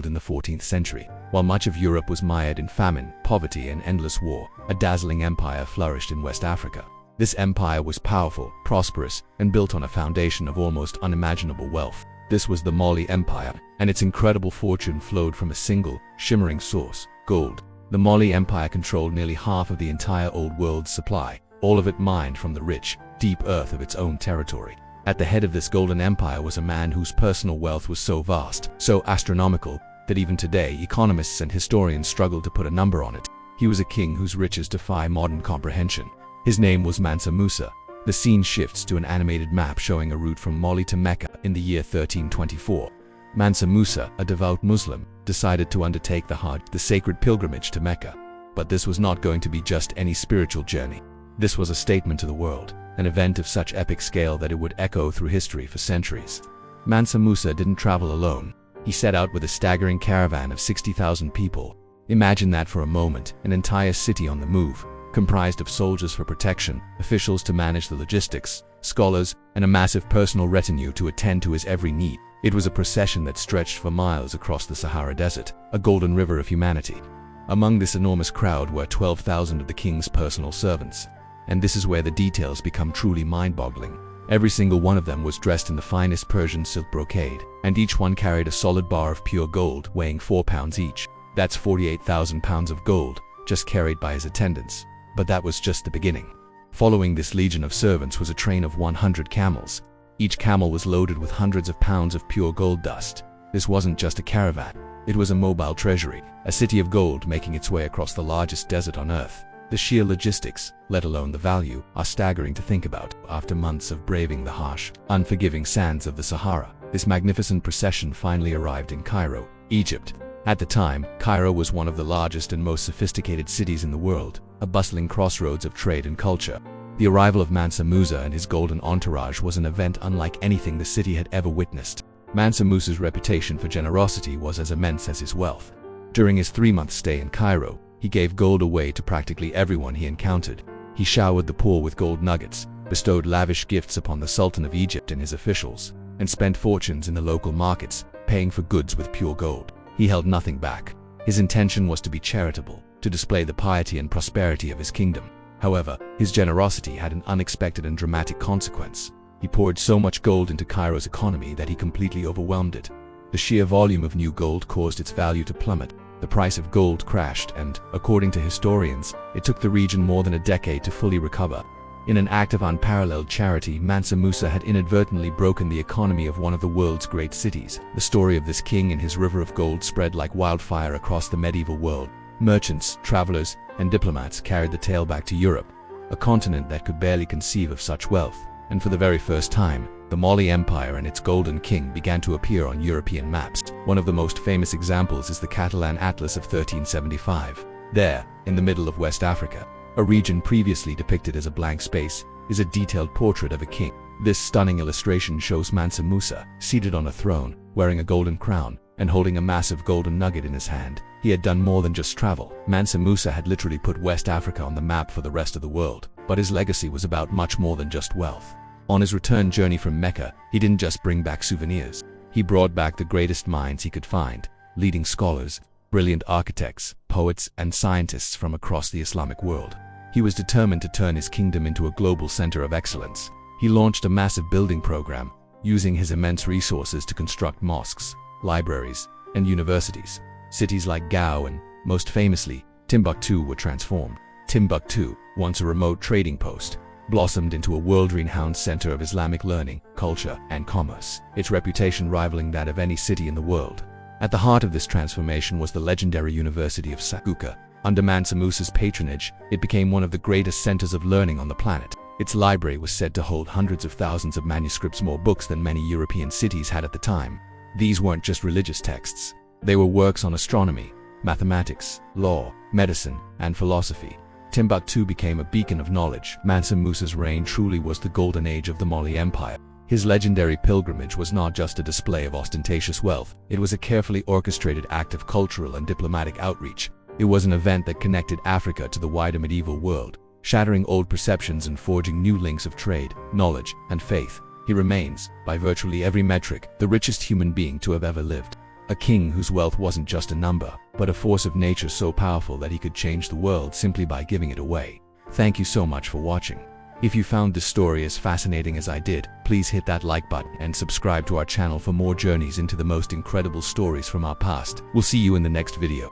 in the 14th century. While much of Europe was mired in famine, poverty, and endless war, a dazzling empire flourished in West Africa. This empire was powerful, prosperous, and built on a foundation of almost unimaginable wealth. This was the Mali Empire, and its incredible fortune flowed from a single, shimmering source: gold. The Mali Empire controlled nearly half of the entire Old World's supply, all of it mined from the rich, deep earth of its own territory. At the head of this golden empire was a man whose personal wealth was so vast, so astronomical, that even today economists and historians struggle to put a number on it. He was a king whose riches defy modern comprehension. His name was Mansa Musa. The scene shifts to an animated map showing a route from Mali to Mecca in the year 1324. Mansa Musa, a devout Muslim, decided to undertake the Hajj, the sacred pilgrimage to Mecca. But this was not going to be just any spiritual journey. This was a statement to the world, an event of such epic scale that it would echo through history for centuries. Mansa Musa didn't travel alone. He set out with a staggering caravan of 60,000 people. Imagine that for a moment, an entire city on the move, comprised of soldiers for protection, officials to manage the logistics, scholars, and a massive personal retinue to attend to his every need. It was a procession that stretched for miles across the Sahara Desert, a golden river of humanity. Among this enormous crowd were 12,000 of the king's personal servants. And this is where the details become truly mind-boggling. Every single one of them was dressed in the finest Persian silk brocade, and each one carried a solid bar of pure gold weighing 4 pounds each. That's 48,000 pounds of gold, just carried by his attendants. But that was just the beginning. Following this legion of servants was a train of 100 camels. Each camel was loaded with hundreds of pounds of pure gold dust. This wasn't just a caravan. It was a mobile treasury, a city of gold making its way across the largest desert on Earth. The sheer logistics, let alone the value, are staggering to think about. After months of braving the harsh, unforgiving sands of the Sahara, this magnificent procession finally arrived in Cairo, Egypt. At the time, Cairo was one of the largest and most sophisticated cities in the world, a bustling crossroads of trade and culture. The arrival of Mansa Musa and his golden entourage was an event unlike anything the city had ever witnessed. Mansa Musa's reputation for generosity was as immense as his wealth. During his 3-month stay in Cairo, he gave gold away to practically everyone he encountered. He showered the poor with gold nuggets, bestowed lavish gifts upon the Sultan of Egypt and his officials, and spent fortunes in the local markets, paying for goods with pure gold. He held nothing back. His intention was to be charitable, to display the piety and prosperity of his kingdom. However, his generosity had an unexpected and dramatic consequence. He poured so much gold into Cairo's economy that he completely overwhelmed it. The sheer volume of new gold caused its value to plummet. The price of gold crashed and, according to historians, it took the region more than a decade to fully recover. In an act of unparalleled charity, Mansa Musa had inadvertently broken the economy of one of the world's great cities. The story of this king and his river of gold spread like wildfire across the medieval world. Merchants, travelers, and diplomats carried the tale back to Europe, a continent that could barely conceive of such wealth. And for the very first time, the Mali Empire and its golden king began to appear on European maps. One of the most famous examples is the Catalan Atlas of 1375. There, in the middle of West Africa, a region previously depicted as a blank space, is a detailed portrait of a king. This stunning illustration shows Mansa Musa, seated on a throne, wearing a golden crown, and holding a massive golden nugget in his hand. He had done more than just travel. Mansa Musa had literally put West Africa on the map for the rest of the world. But his legacy was about much more than just wealth. On his return journey from Mecca, he didn't just bring back souvenirs. He brought back the greatest minds he could find, leading scholars, brilliant architects, poets, and scientists from across the Islamic world. He was determined to turn his kingdom into a global center of excellence. He launched a massive building program, using his immense resources to construct mosques, libraries, and universities. Cities like Gao and, most famously, Timbuktu were transformed. Timbuktu, once a remote trading post, blossomed into a world-renowned center of Islamic learning, culture, and commerce, its reputation rivaling that of any city in the world. At the heart of this transformation was the legendary University of Saqqara. Under Mansa Musa's patronage, it became one of the greatest centers of learning on the planet. Its library was said to hold hundreds of thousands of manuscripts, more books than many European cities had at the time. These weren't just religious texts. They were works on astronomy, mathematics, law, medicine, and philosophy. Timbuktu became a beacon of knowledge. Mansa Musa's reign truly was the golden age of the Mali Empire. His legendary pilgrimage was not just a display of ostentatious wealth, it was a carefully orchestrated act of cultural and diplomatic outreach. It was an event that connected Africa to the wider medieval world, shattering old perceptions and forging new links of trade, knowledge, and faith. He remains, by virtually every metric, the richest human being to have ever lived. A king whose wealth wasn't just a number, but a force of nature so powerful that he could change the world simply by giving it away. Thank you so much for watching. If you found this story as fascinating as I did, please hit that like button and subscribe to our channel for more journeys into the most incredible stories from our past. We'll see you in the next video.